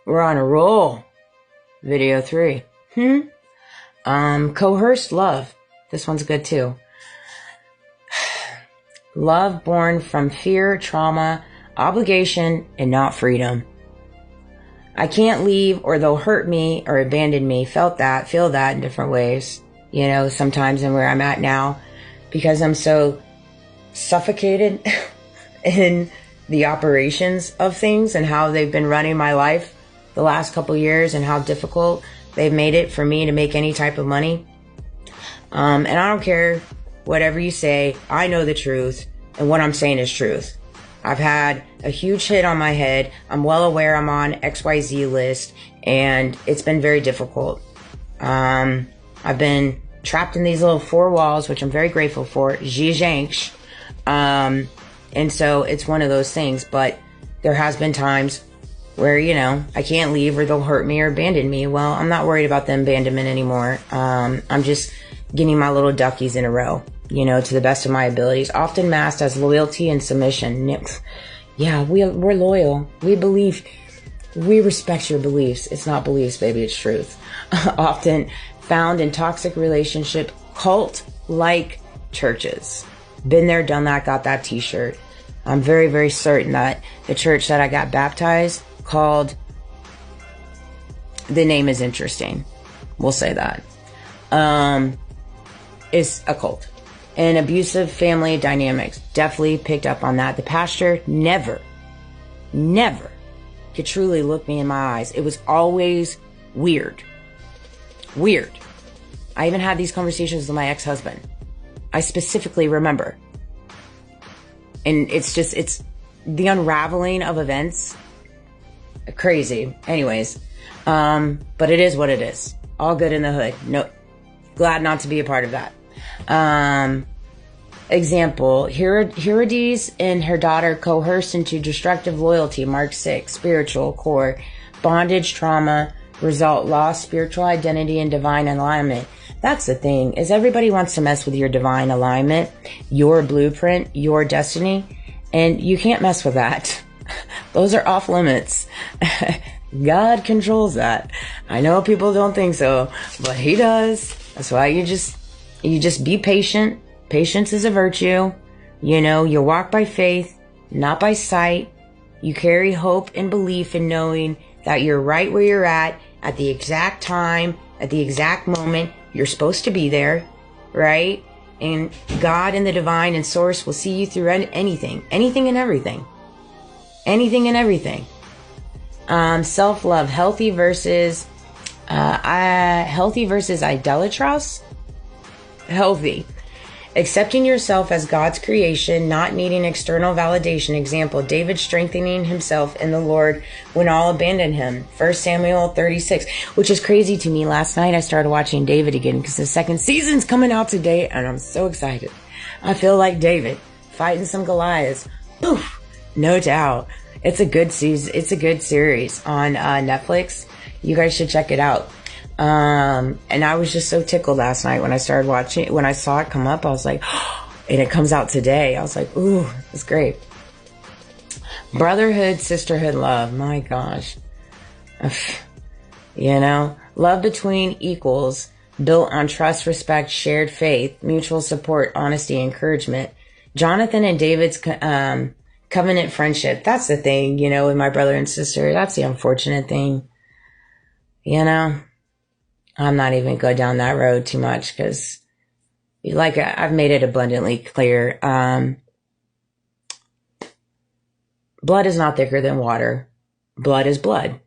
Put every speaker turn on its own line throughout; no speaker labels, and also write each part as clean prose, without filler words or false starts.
We're on a roll. Video 3. Coerced love. This one's good too. Love born from fear, trauma, obligation, and not freedom. I can't leave or they'll hurt me or abandon me. Feel that in different ways. You know, sometimes in where I'm at now, because I'm so suffocated in the operations of things and how they've been running my life the last couple years and how difficult they've made it for me to make any type of money. And I don't care whatever you say. I know the truth, and what I'm saying is truth. I've had a huge hit on my head. I'm well aware I'm on XYZ list, and it's been very difficult. I've been trapped in these little 4 walls, which I'm very grateful for. Zhizhanks. And so it's one of those things, but there has been times where, you know, I can't leave or they'll hurt me or abandon me. Well, I'm not worried about the abandonment anymore. I'm just getting my little duckies in a row, you know, to the best of my abilities, often masked as loyalty and submission. Yeah, we're loyal. We believe, we respect your beliefs. It's not beliefs, baby, it's truth. Often found in toxic relationship, cult-like churches. Been there, done that, got that t-shirt. I'm very, very certain that the church that I got baptized called, the name is interesting. We'll say that. Is a cult. And abusive family dynamics. Definitely picked up on that. The pastor never could truly look me in my eyes. It was always weird. I even had these conversations with my ex-husband. I specifically remember. And it's the unraveling of events. Crazy. Anyways. But it is what it is. All good in the hood. No, glad not to be a part of that. Example, Herodes and her daughter coerced into destructive loyalty, Mark 6, spiritual core, bondage, trauma, result, lost spiritual identity and divine alignment. That's the thing, is everybody wants to mess with your divine alignment, your blueprint, your destiny, and you can't mess with that. Those are off limits. God controls that. I know people don't think so, but he does. That's why you just be patient. Patience is a virtue. You know, you walk by faith, not by sight. You carry hope and belief in knowing that you're right where you're at the exact time, at the exact moment you're supposed to be there, right? And God and the divine and source will see you through anything and everything. Self-love, healthy versus idolatrous. Healthy. Accepting yourself as God's creation, not needing external validation. Example, David strengthening himself in the Lord when all abandoned him. 1 Samuel 36, which is crazy to me. Last night I started watching David again because the 2nd season's coming out today and I'm so excited. I feel like David fighting some Goliaths. Poof, no doubt. It's a good season. It's a good series on Netflix. You guys should check it out. And I was just so tickled last night when I started watching it. When I saw it come up, I was like, oh, and it comes out today. I was like, ooh, it's great. Brotherhood, sisterhood, love. My gosh. You know, love between equals, built on trust, respect, shared faith, mutual support, honesty, encouragement. Jonathan and David's, covenant friendship. That's the thing, you know, with my brother and sister. That's the unfortunate thing. You know, I'm not even going down that road too much because, like, I've made it abundantly clear. Blood is not thicker than water. Blood is blood.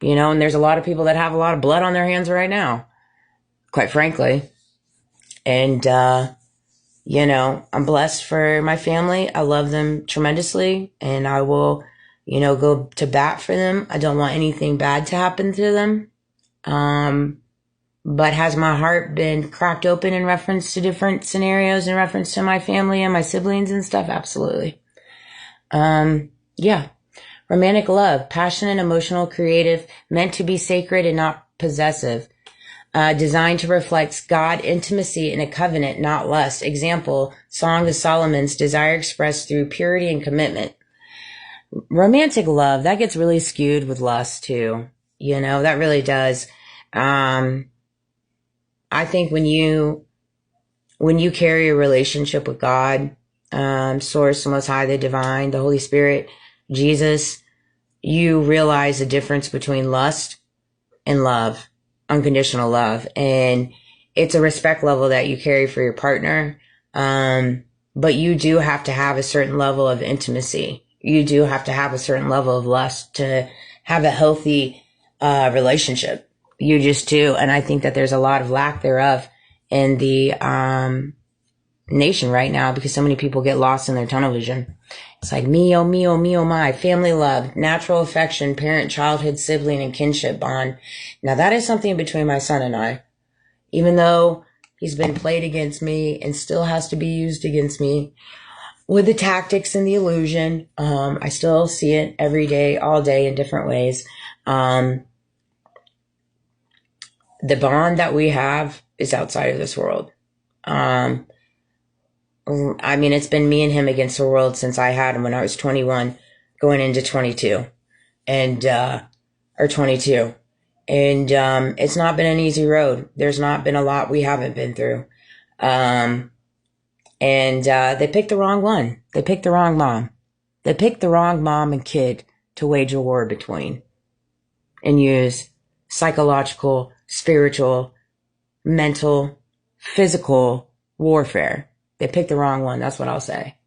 You know, and there's a lot of people that have a lot of blood on their hands right now, quite frankly. And, you know, I'm blessed for my family. I love them tremendously, and I will, you know, go to bat for them. I don't want anything bad to happen to them. But has my heart been cracked open in reference to different scenarios in reference to my family and my siblings and stuff? Absolutely. Yeah. Romantic love, passionate, emotional, creative, meant to be sacred and not possessive. Designed to reflect God, intimacy in a covenant, not lust. Example, Song of Solomon's, desire expressed through purity and commitment. romantic love, that gets really skewed with lust too. You know, that really does. I think when you carry a relationship with God, Source, the Most High, the Divine, the Holy Spirit, Jesus, you realize the difference between lust and love, unconditional love. And it's a respect level that you carry for your partner. But you do have to have a certain level of intimacy. You do have to have a certain level of lust to have a healthy relationship. You just do. And I think that there's a lot of lack thereof in the nation right now because so many people get lost in their tunnel vision. It's like me, oh, my, family love, natural affection, parent, childhood, sibling, and kinship bond. Now that is something between my son and I. Even though he's been played against me and still has to be used against me with the tactics and the illusion, I still see it every day, all day in different ways. The bond that we have is outside of this world. I mean, it's been me and him against the world since I had him when I was 21, going into 22 or 22. And, it's not been an easy road. There's not been a lot we haven't been through. They picked the wrong one. They picked the wrong mom. They picked the wrong mom and kid to wage a war between and use psychological, spiritual, mental, physical warfare. They picked the wrong one. That's what I'll say.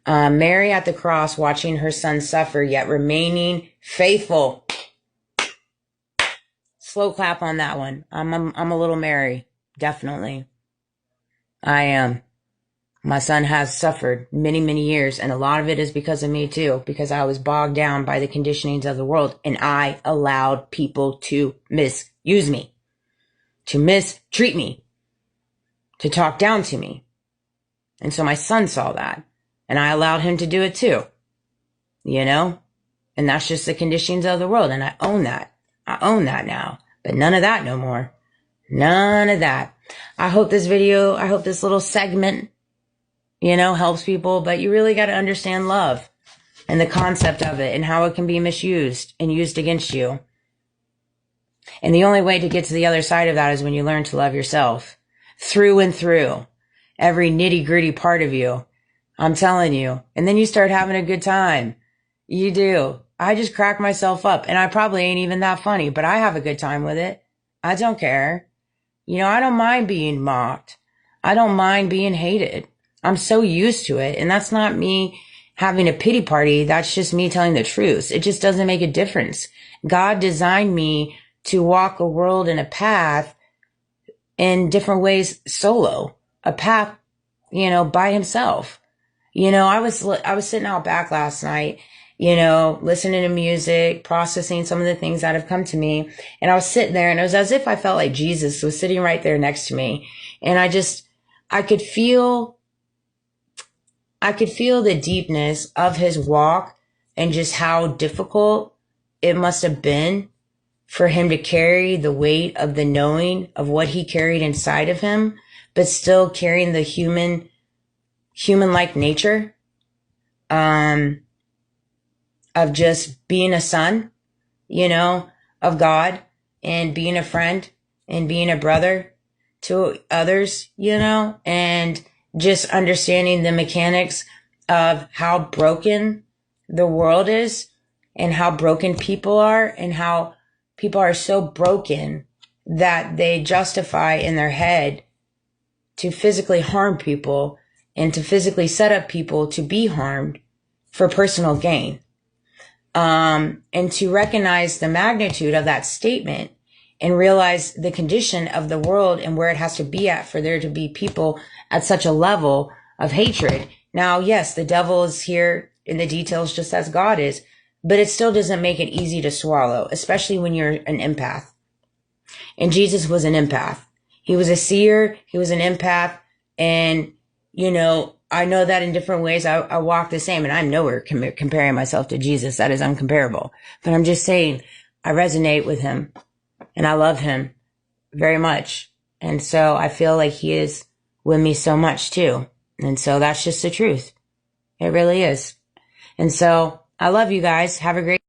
Mary at the cross, watching her son suffer, yet remaining faithful. Slow clap on that one. I'm a little Mary. Definitely. I am. My son has suffered many, many years, and a lot of it is because of me too, because I was bogged down by the conditionings of the world, and I allowed people to misuse me, to mistreat me, to talk down to me. And so my son saw that, and I allowed him to do it too, you know? And that's just the conditions of the world, and I own that. I own that now, but none of that no more. None of that. I hope this little segment, you know, helps people, but you really got to understand love and the concept of it and how it can be misused and used against you. And the only way to get to the other side of that is when you learn to love yourself through and through, every nitty gritty part of you. I'm telling you. And then you start having a good time. You do. I just crack myself up, and I probably ain't even that funny, but I have a good time with it. I don't care. You know, I don't mind being mocked. I don't mind being hated. I'm so used to it. And that's not me having a pity party. That's just me telling the truth. It just doesn't make a difference. God designed me to walk a world and a path in different ways solo, a path, you know, by himself. You know, I was sitting out back last night, you know, listening to music, processing some of the things that have come to me. And I was sitting there, and it was as if I felt like Jesus was sitting right there next to me. And I could feel the deepness of his walk and just how difficult it must have been for him to carry the weight of the knowing of what he carried inside of him, but still carrying the human-like nature, of just being a son, you know, of God, and being a friend and being a brother to others, you know, and just understanding the mechanics of how broken the world is and how broken people are, and how people are so broken that they justify in their head to physically harm people and to physically set up people to be harmed for personal gain. And to recognize the magnitude of that statement and realize the condition of the world and where it has to be at for there to be people at such a level of hatred. Now, yes, the devil is here in the details just as God is, but it still doesn't make it easy to swallow, especially when you're an empath. And Jesus was an empath. He was a seer. He was an empath. And, you know, I know that in different ways I walk the same, and I'm nowhere comparing myself to Jesus. That is uncomparable. But I'm just saying I resonate with him, and I love him very much. And so I feel like he is with me so much too. And so that's just the truth. It really is. And so, I love you guys. Have a great